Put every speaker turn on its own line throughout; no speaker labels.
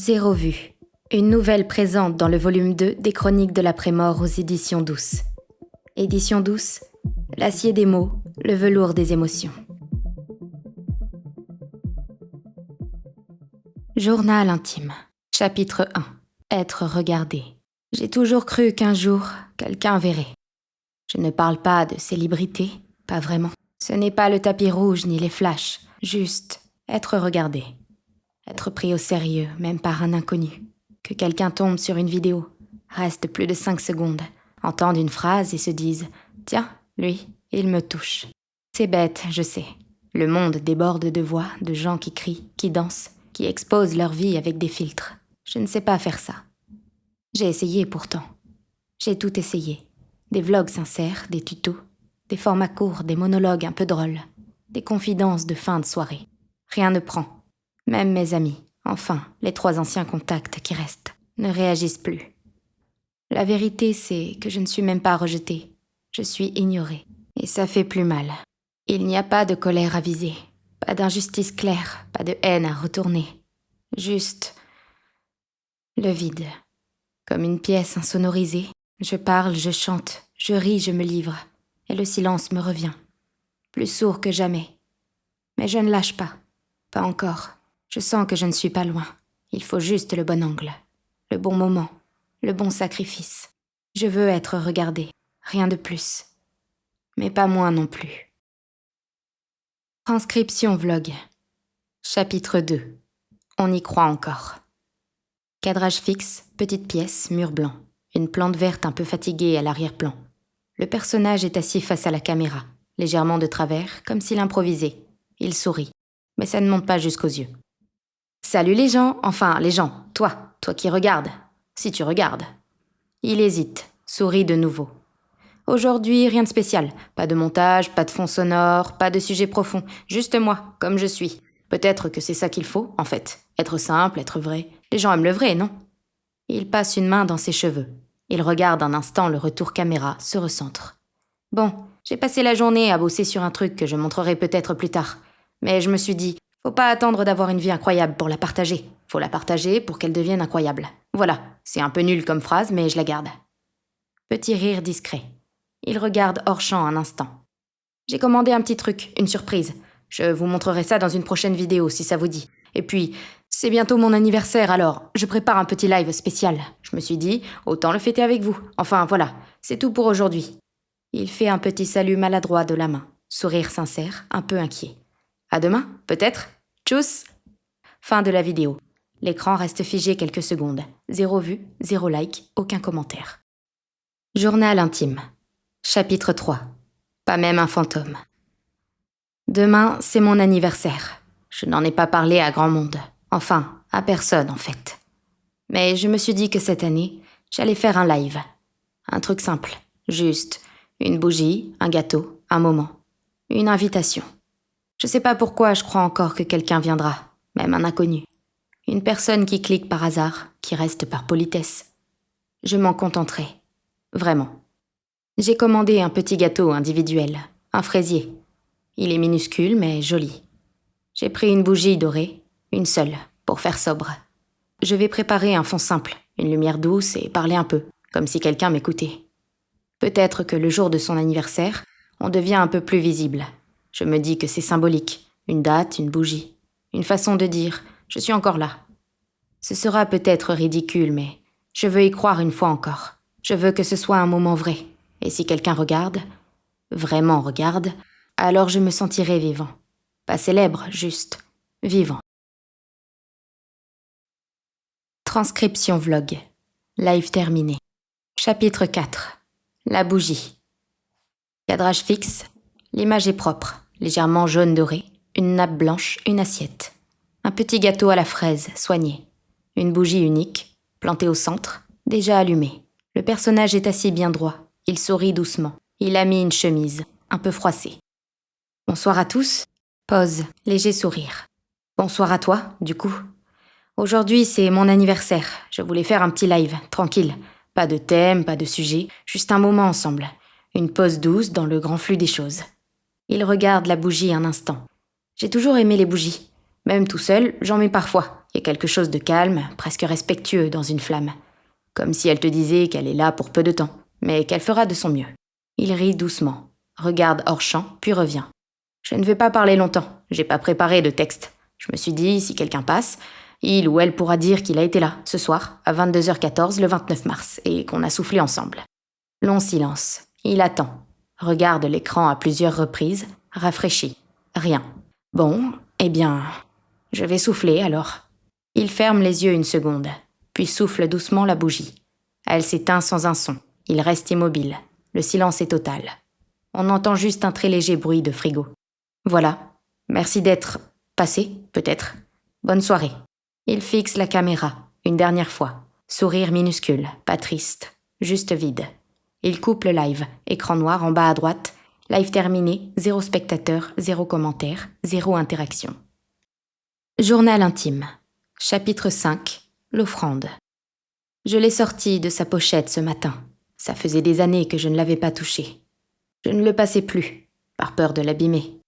Zéro vue. Une nouvelle présente dans le volume 2 des Chroniques de l'après-mort aux éditions Douce. Éditions Douce, l'acier des mots, le velours des émotions. Journal intime. Chapitre 1. Être regardé. J'ai toujours cru qu'un jour, quelqu'un verrait. Je ne parle pas de célébrité, pas vraiment. Ce n'est pas le tapis rouge ni les flashs, juste être regardé. Être pris au sérieux, même par un inconnu. Que quelqu'un tombe sur une vidéo, reste plus de 5 secondes, entende une phrase et se dise « Tiens, lui, il me touche ». C'est bête, je sais. Le monde déborde de voix, de gens qui crient, qui dansent, qui exposent leur vie avec des filtres. Je ne sais pas faire ça. J'ai essayé pourtant. J'ai tout essayé. Des vlogs sincères, des tutos, des formats courts, des monologues un peu drôles, des confidences de fin de soirée. Rien ne prend. Même mes amis, enfin, les 3 anciens contacts qui restent, ne réagissent plus. La vérité, c'est que je ne suis même pas rejetée. Je suis ignorée. Et ça fait plus mal. Il n'y a pas de colère à viser, pas d'injustice claire, pas de haine à retourner. Juste le vide. Comme une pièce insonorisée, je parle, je chante, je ris, je me livre. Et le silence me revient. Plus sourd que jamais. Mais je ne lâche pas. Pas encore. Je sens que je ne suis pas loin. Il faut juste le bon angle, le bon moment, le bon sacrifice. Je veux être regardée, rien de plus. Mais pas moins non plus. Transcription vlog. Chapitre 2. On y croit encore. Cadrage fixe, petite pièce, mur blanc. Une plante verte un peu fatiguée à l'arrière-plan. Le personnage est assis face à la caméra, légèrement de travers, comme s'il improvisait. Il sourit, mais ça ne monte pas jusqu'aux yeux. Salut les gens, enfin les gens, toi qui regardes, si tu regardes. Il hésite, sourit de nouveau. Aujourd'hui, rien de spécial, pas de montage, pas de fond sonore, pas de sujet profond, juste moi, comme je suis. Peut-être que c'est ça qu'il faut, en fait, être simple, être vrai. Les gens aiment le vrai, non ? Il passe une main dans ses cheveux. Il regarde un instant le retour caméra, se recentre. Bon, j'ai passé la journée à bosser sur un truc que je montrerai peut-être plus tard. Mais je me suis dit, faut pas attendre d'avoir une vie incroyable pour la partager. Faut la partager pour qu'elle devienne incroyable. Voilà, c'est un peu nul comme phrase, mais je la garde. Petit rire discret. Il regarde hors champ un instant. J'ai commandé un petit truc, une surprise. Je vous montrerai ça dans une prochaine vidéo, si ça vous dit. Et puis, c'est bientôt mon anniversaire, alors je prépare un petit live spécial. Je me suis dit, autant le fêter avec vous. Enfin, voilà, c'est tout pour aujourd'hui. Il fait un petit salut maladroit de la main. Sourire sincère, un peu inquiet. À demain, peut-être ? Tchuss ! Fin de la vidéo. L'écran reste figé quelques secondes. 0 vue, 0 like, aucun commentaire. Journal intime. Chapitre 3. Pas même un fantôme. Demain, c'est mon anniversaire. Je n'en ai pas parlé à grand monde. Enfin, à personne en fait. Mais je me suis dit que cette année, j'allais faire un live. Un truc simple. Juste une bougie, un gâteau, un moment. Une invitation. Je sais pas pourquoi je crois encore que quelqu'un viendra, même un inconnu. Une personne qui clique par hasard, qui reste par politesse. Je m'en contenterai. Vraiment. J'ai commandé un petit gâteau individuel, un fraisier. Il est minuscule mais joli. J'ai pris une bougie dorée, une seule, pour faire sobre. Je vais préparer un fond simple, une lumière douce et parler un peu, comme si quelqu'un m'écoutait. Peut-être que le jour de son anniversaire, on devient un peu plus visible. Je me dis que c'est symbolique, une date, une bougie, une façon de dire « je suis encore là ». Ce sera peut-être ridicule, mais je veux y croire une fois encore. Je veux que ce soit un moment vrai. Et si quelqu'un regarde, vraiment regarde, alors je me sentirai vivant. Pas célèbre, juste vivant. Transcription vlog. Live terminé. Chapitre 4. La bougie. Cadrage fixe. L'image est propre, légèrement jaune doré, une nappe blanche, une assiette. Un petit gâteau à la fraise, soigné. Une bougie unique, plantée au centre, déjà allumée. Le personnage est assis bien droit. Il sourit doucement. Il a mis une chemise, un peu froissée. Bonsoir à tous. Pause, léger sourire. Bonsoir à toi, du coup. Aujourd'hui, c'est mon anniversaire. Je voulais faire un petit live, tranquille. Pas de thème, pas de sujet, juste un moment ensemble. Une pause douce dans le grand flux des choses. Il regarde la bougie un instant. J'ai toujours aimé les bougies. Même tout seul, j'en mets parfois. Il y a quelque chose de calme, presque respectueux dans une flamme. Comme si elle te disait qu'elle est là pour peu de temps, mais qu'elle fera de son mieux. Il rit doucement, regarde hors champ, puis revient. Je ne vais pas parler longtemps, j'ai pas préparé de texte. Je me suis dit, si quelqu'un passe, il ou elle pourra dire qu'il a été là, ce soir, à 22h14, le 29 mars, et qu'on a soufflé ensemble. Long silence. Il attend. Regarde l'écran à plusieurs reprises, rafraîchit. Rien. Bon, eh bien, je vais souffler alors. Il ferme les yeux une seconde, puis souffle doucement la bougie. Elle s'éteint sans un son. Il reste immobile. Le silence est total. On entend juste un très léger bruit de frigo. Voilà. Merci d'être passé, peut-être. Bonne soirée. Il fixe la caméra, une dernière fois. Sourire minuscule, pas triste, juste vide. Il coupe le live, écran noir en bas à droite. Live terminé, 0 spectateur, 0 commentaire, 0 interaction. Journal intime. Chapitre 5. L'offrande. Je l'ai sorti de sa pochette ce matin. Ça faisait des années que je ne l'avais pas touché. Je ne le passais plus, par peur de l'abîmer.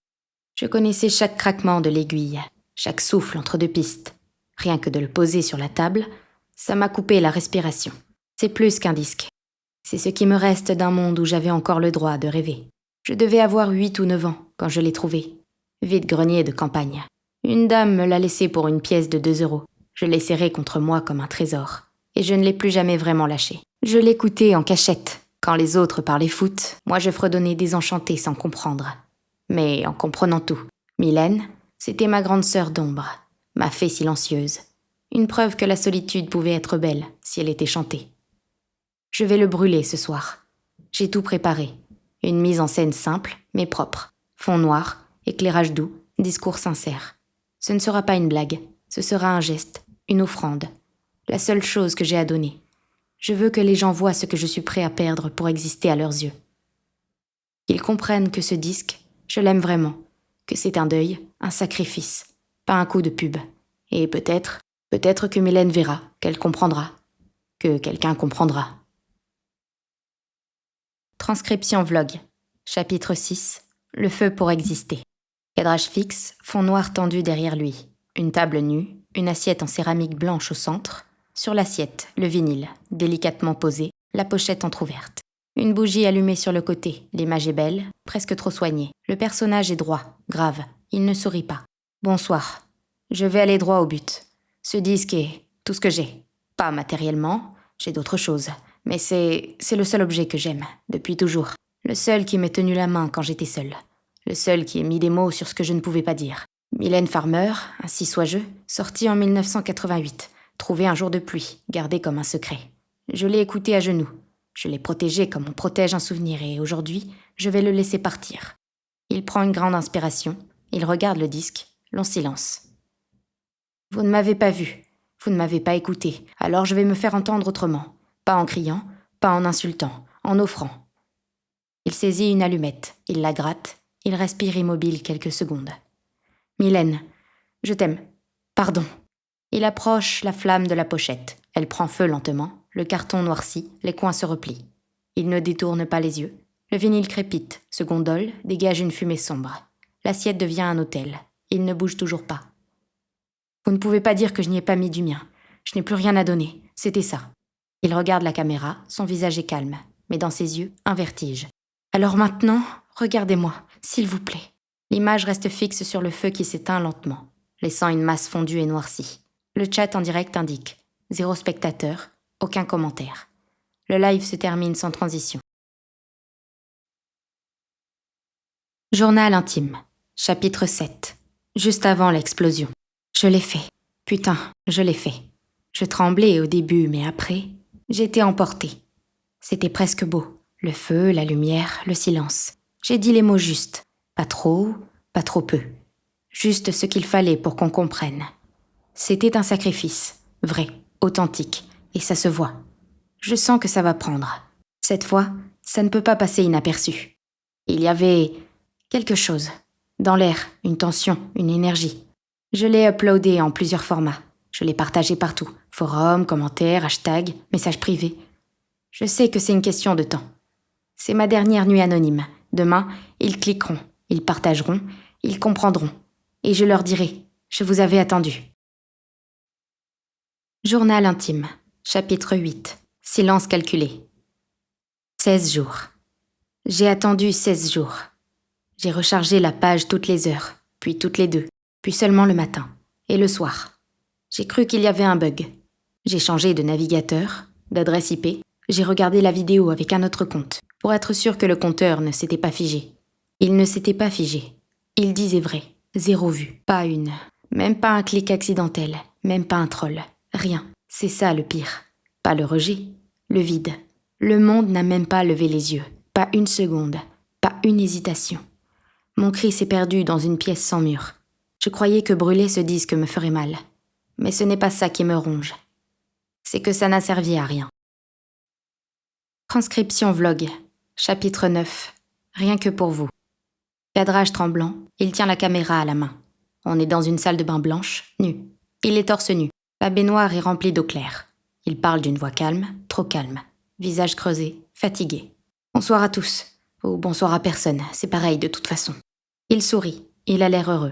Je connaissais chaque craquement de l'aiguille, chaque souffle entre deux pistes. Rien que de le poser sur la table, ça m'a coupé la respiration. C'est plus qu'un disque. C'est ce qui me reste d'un monde où j'avais encore le droit de rêver. Je devais avoir 8 ou 9 ans quand je l'ai trouvé. Vide-grenier de campagne. Une dame me l'a laissé pour une pièce de 2 euros. Je l'ai serré contre moi comme un trésor. Et je ne l'ai plus jamais vraiment lâché. Je l'écoutais en cachette. Quand les autres parlaient foot, moi je fredonnais désenchantée sans comprendre. Mais en comprenant tout. Mylène, c'était ma grande sœur d'ombre. Ma fée silencieuse. Une preuve que la solitude pouvait être belle si elle était chantée. Je vais le brûler ce soir. J'ai tout préparé. Une mise en scène simple, mais propre. Fond noir, éclairage doux, discours sincère. Ce ne sera pas une blague, ce sera un geste, une offrande. La seule chose que j'ai à donner. Je veux que les gens voient ce que je suis prêt à perdre pour exister à leurs yeux. Qu'ils comprennent que ce disque, je l'aime vraiment. Que c'est un deuil, un sacrifice, pas un coup de pub. Et peut-être que Mylène verra, qu'elle comprendra. Que quelqu'un comprendra. Transcription vlog. Chapitre 6. Le feu pour exister. Cadrage fixe, fond noir tendu derrière lui. Une table nue, une assiette en céramique blanche au centre. Sur l'assiette, le vinyle, délicatement posé, la pochette entr'ouverte. Une bougie allumée sur le côté, l'image est belle, presque trop soignée. Le personnage est droit, grave, il ne sourit pas. Bonsoir. Je vais aller droit au but. Ce disque est tout ce que j'ai. Pas matériellement, j'ai d'autres choses. Mais c'est le seul objet que j'aime, depuis toujours. Le seul qui m'ait tenu la main quand j'étais seule. Le seul qui ait mis des mots sur ce que je ne pouvais pas dire. Mylène Farmer, ainsi soit-je, sorti en 1988, trouvé un jour de pluie, gardé comme un secret. Je l'ai écouté à genoux. Je l'ai protégé comme on protège un souvenir et aujourd'hui, je vais le laisser partir. Il prend une grande inspiration, il regarde le disque, long silence. Vous ne m'avez pas vu, vous ne m'avez pas écouté, alors je vais me faire entendre autrement. Pas en criant, pas en insultant, en offrant. Il saisit une allumette, il la gratte, il respire immobile quelques secondes. Mylène, je t'aime. Pardon. Il approche la flamme de la pochette. Elle prend feu lentement, le carton noircit, les coins se replient. Il ne détourne pas les yeux. Le vinyle crépite, se gondole, dégage une fumée sombre. L'assiette devient un autel. Il ne bouge toujours pas. Vous ne pouvez pas dire que je n'y ai pas mis du mien. Je n'ai plus rien à donner. C'était ça. Il regarde la caméra, son visage est calme, mais dans ses yeux, un vertige. Alors maintenant, regardez-moi, s'il vous plaît. L'image reste fixe sur le feu qui s'éteint lentement, laissant une masse fondue et noircie. Le chat en direct indique 0 spectateur, aucun commentaire. Le live se termine sans transition. Journal intime. Chapitre 7. Juste avant l'explosion. Je l'ai fait. Putain, je l'ai fait. Je tremblais au début, mais après, j'étais emportée. C'était presque beau. Le feu, la lumière, le silence. J'ai dit les mots justes. Pas trop peu. Juste ce qu'il fallait pour qu'on comprenne. C'était un sacrifice. Vrai, authentique. Et ça se voit. Je sens que ça va prendre. Cette fois, ça ne peut pas passer inaperçu. Il y avait quelque chose. Dans l'air, une tension, une énergie. Je l'ai uploadé en plusieurs formats. Je l'ai partagé partout. Forum, commentaires, hashtag, messages privés. Je sais que c'est une question de temps. C'est ma dernière nuit anonyme. Demain, ils cliqueront, ils partageront, ils comprendront. Et je leur dirai, je vous avais attendu. Journal intime, chapitre 8. Silence calculé. 16 jours. J'ai attendu 16 jours. J'ai rechargé la page toutes les heures, puis toutes les 2, puis seulement le matin, et le soir. J'ai cru qu'il y avait un bug. J'ai changé de navigateur, d'adresse IP, j'ai regardé la vidéo avec un autre compte, pour être sûr que le compteur ne s'était pas figé. Il ne s'était pas figé. Il disait vrai. 0 vue, pas une. Même pas un clic accidentel, même pas un troll. Rien. C'est ça le pire. Pas le rejet, le vide. Le monde n'a même pas levé les yeux. Pas une seconde. Pas une hésitation. Mon cri s'est perdu dans une pièce sans mur. Je croyais que brûler ce disque me ferait mal. Mais ce n'est pas ça qui me ronge. C'est que ça n'a servi à rien. Transcription vlog. Chapitre 9. Rien que pour vous. Cadrage tremblant, il tient la caméra à la main. On est dans une salle de bain blanche, nue. Il est torse nu. La baignoire est remplie d'eau claire. Il parle d'une voix calme, trop calme. Visage creusé, fatigué. Bonsoir à tous. Ou bonsoir à personne, c'est pareil de toute façon. Il sourit, il a l'air heureux.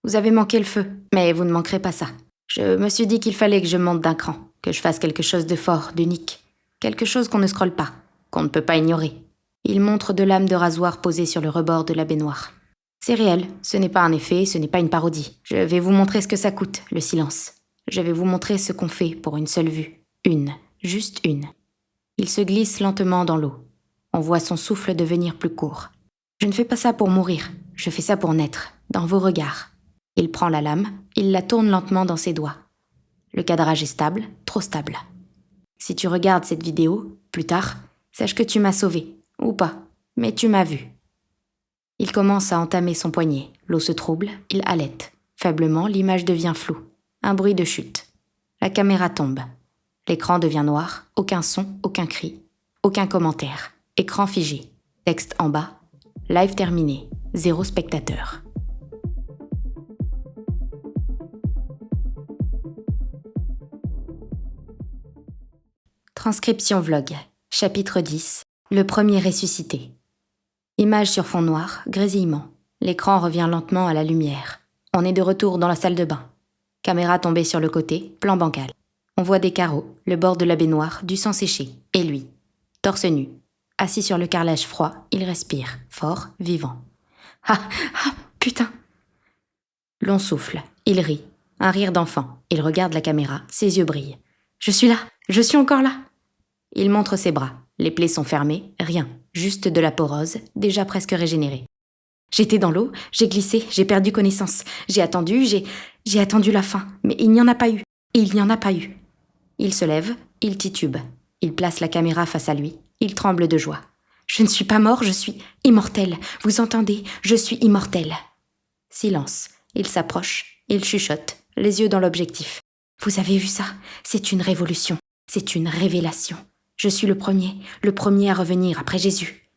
Vous avez manqué le feu, mais vous ne manquerez pas ça. Je me suis dit qu'il fallait que je monte d'un cran, que je fasse quelque chose de fort, d'unique. Quelque chose qu'on ne scrolle pas, qu'on ne peut pas ignorer. Il montre deux lames de rasoir posées sur le rebord de la baignoire. C'est réel, ce n'est pas un effet, ce n'est pas une parodie. Je vais vous montrer ce que ça coûte, le silence. Je vais vous montrer ce qu'on fait pour une seule vue. Une, juste une. Il se glisse lentement dans l'eau. On voit son souffle devenir plus court. Je ne fais pas ça pour mourir, je fais ça pour naître, dans vos regards. Il prend la lame, il la tourne lentement dans ses doigts. Le cadrage est stable, trop stable. Si tu regardes cette vidéo, plus tard, sache que tu m'as sauvé, ou pas, mais tu m'as vu. Il commence à entamer son poignet, l'eau se trouble, il halète. Faiblement, l'image devient floue. Un bruit de chute. La caméra tombe. L'écran devient noir, aucun son, aucun cri, aucun commentaire. Écran figé. Texte en bas. Live terminé. 0 spectateur. Transcription vlog. Chapitre 10. Le premier ressuscité. Image sur fond noir, grésillement. L'écran revient lentement à la lumière. On est de retour dans la salle de bain. Caméra tombée sur le côté, plan bancal. On voit des carreaux, le bord de la baignoire, du sang séché, et lui. Torse nu. Assis sur le carrelage froid, il respire, fort, vivant. Ah, putain! Long souffle, il rit. Un rire d'enfant. Il regarde la caméra, ses yeux brillent. Je suis là, je suis encore là. Il montre ses bras. Les plaies sont fermées, rien, juste de la peau rose, déjà presque régénérée. J'étais dans l'eau, j'ai glissé, j'ai perdu connaissance. J'ai attendu la fin, mais il n'y en a pas eu. Il n'y en a pas eu. Il se lève, il titube. Il place la caméra face à lui. Il tremble de joie. Je ne suis pas mort, je suis immortel. Vous entendez? Je suis immortel. Silence. Il s'approche, il chuchote, les yeux dans l'objectif. Vous avez vu ça? C'est une révolution. C'est une révélation. Je suis le premier à revenir après Jésus.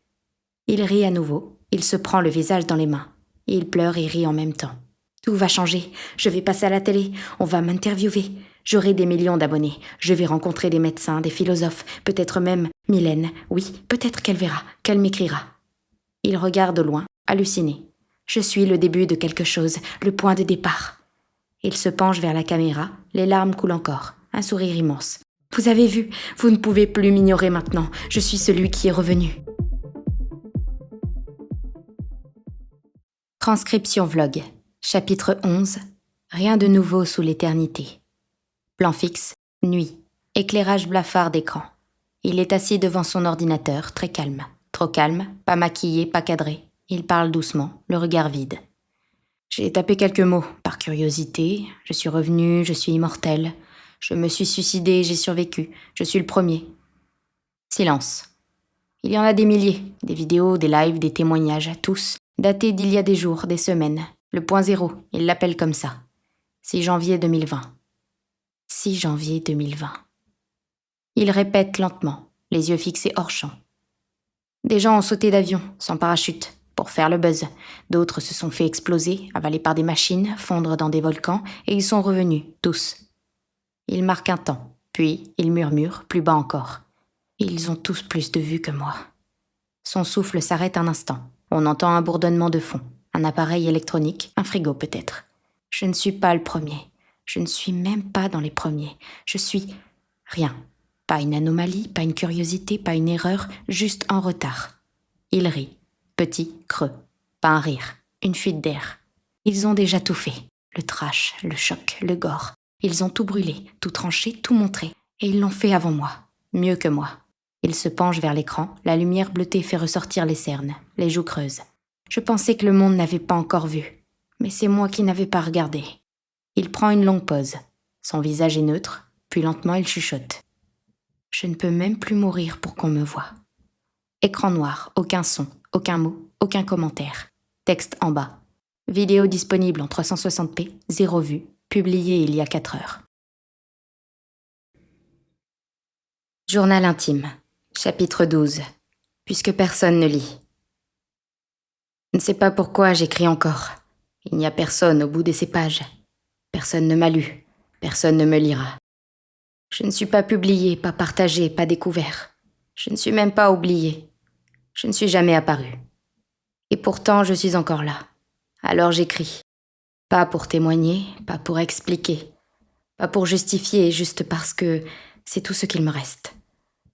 Il rit à nouveau, il se prend le visage dans les mains. Il pleure et rit en même temps. Tout va changer, je vais passer à la télé, on va m'interviewer. J'aurai des millions d'abonnés, je vais rencontrer des médecins, des philosophes, peut-être même Mylène. Oui, peut-être qu'elle verra, qu'elle m'écrira. Il regarde au loin, halluciné. Je suis le début de quelque chose, le point de départ. Il se penche vers la caméra, les larmes coulent encore, un sourire immense. Vous avez vu, vous ne pouvez plus m'ignorer maintenant, je suis celui qui est revenu. Transcription vlog. Chapitre 11. Rien de nouveau sous l'éternité. Plan fixe, nuit. Éclairage blafard d'écran. Il est assis devant son ordinateur, très calme. Trop calme, pas maquillé, pas cadré. Il parle doucement, le regard vide. J'ai tapé quelques mots, par curiosité. Je suis revenu, je suis immortel. Je me suis suicidé, j'ai survécu. Je suis le premier. Silence. Il y en a des milliers. Des vidéos, des lives, des témoignages, tous. Datés d'il y a des jours, des semaines. Le point zéro, il l'appelle comme ça. 6 janvier 2020. 6 janvier 2020. Il répète lentement, les yeux fixés hors champ. Des gens ont sauté d'avion, sans parachute, pour faire le buzz. D'autres se sont fait exploser, avalés par des machines, fondre dans des volcans, et ils sont revenus, tous. Il marque un temps, puis il murmure, plus bas encore. Ils ont tous plus de vues que moi. Son souffle s'arrête un instant. On entend un bourdonnement de fond. Un appareil électronique, un frigo peut-être. Je ne suis pas le premier. Je ne suis même pas dans les premiers. Je suis rien. Pas une anomalie, pas une curiosité, pas une erreur, juste en retard. Il rit, petit, creux. Pas un rire, une fuite d'air. Ils ont déjà tout fait. Le trash, le choc, le gore. Ils ont tout brûlé, tout tranché, tout montré. Et ils l'ont fait avant moi. Mieux que moi. Il se penche vers l'écran, la lumière bleutée fait ressortir les cernes, les joues creuses. Je pensais que le monde n'avait pas encore vu. Mais c'est moi qui n'avais pas regardé. Il prend une longue pause. Son visage est neutre, puis lentement il chuchote. Je ne peux même plus mourir pour qu'on me voie. Écran noir, aucun son, aucun mot, aucun commentaire. Texte en bas. Vidéo disponible en 360p, 0 vue, publiée il y a 4 heures. Journal intime. Chapitre 12. Puisque personne ne lit. Je ne sais pas pourquoi j'écris encore. Il n'y a personne au bout de ces pages. Personne ne m'a lu. Personne ne me lira. Je ne suis pas publié, pas partagé, pas découvert. Je ne suis même pas oublié. Je ne suis jamais apparu. Et pourtant, je suis encore là. Alors j'écris. Pas pour témoigner, pas pour expliquer. Pas pour justifier, juste parce que c'est tout ce qu'il me reste.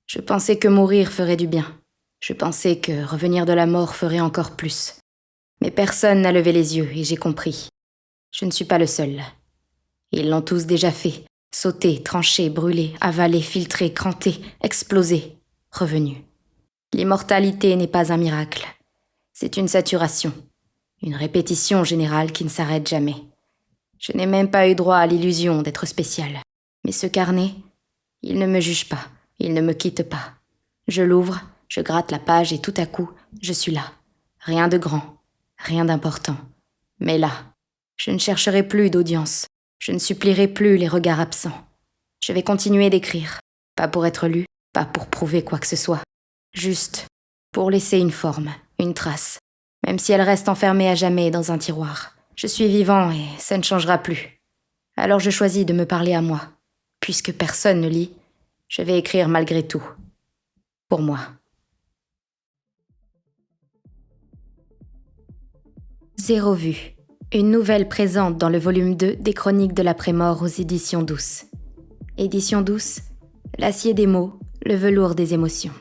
Je pensais que mourir ferait du bien. Je pensais que revenir de la mort ferait encore plus. Mais personne n'a levé les yeux et j'ai compris. Je ne suis pas le seul. Ils l'ont tous déjà fait. Sauté, tranché, brûlé, avalé, filtré, cranté, explosé, revenu. L'immortalité n'est pas un miracle. C'est une saturation. Une répétition générale qui ne s'arrête jamais. Je n'ai même pas eu droit à l'illusion d'être spécial. Mais ce carnet, il ne me juge pas. Il ne me quitte pas. Je l'ouvre, je gratte la page et tout à coup, je suis là. Rien de grand, rien d'important. Mais là, je ne chercherai plus d'audience. Je ne supplierai plus les regards absents. Je vais continuer d'écrire. Pas pour être lu, pas pour prouver quoi que ce soit. Juste pour laisser une forme, une trace. Même si elle reste enfermée à jamais dans un tiroir. Je suis vivant et ça ne changera plus. Alors je choisis de me parler à moi. Puisque personne ne lit, je vais écrire malgré tout. Pour moi. Zéro vue. Une nouvelle présente dans le volume 2 des Chroniques de l'après-mort aux éditions Douces. Éditions Douces, l'acier des mots, le velours des émotions.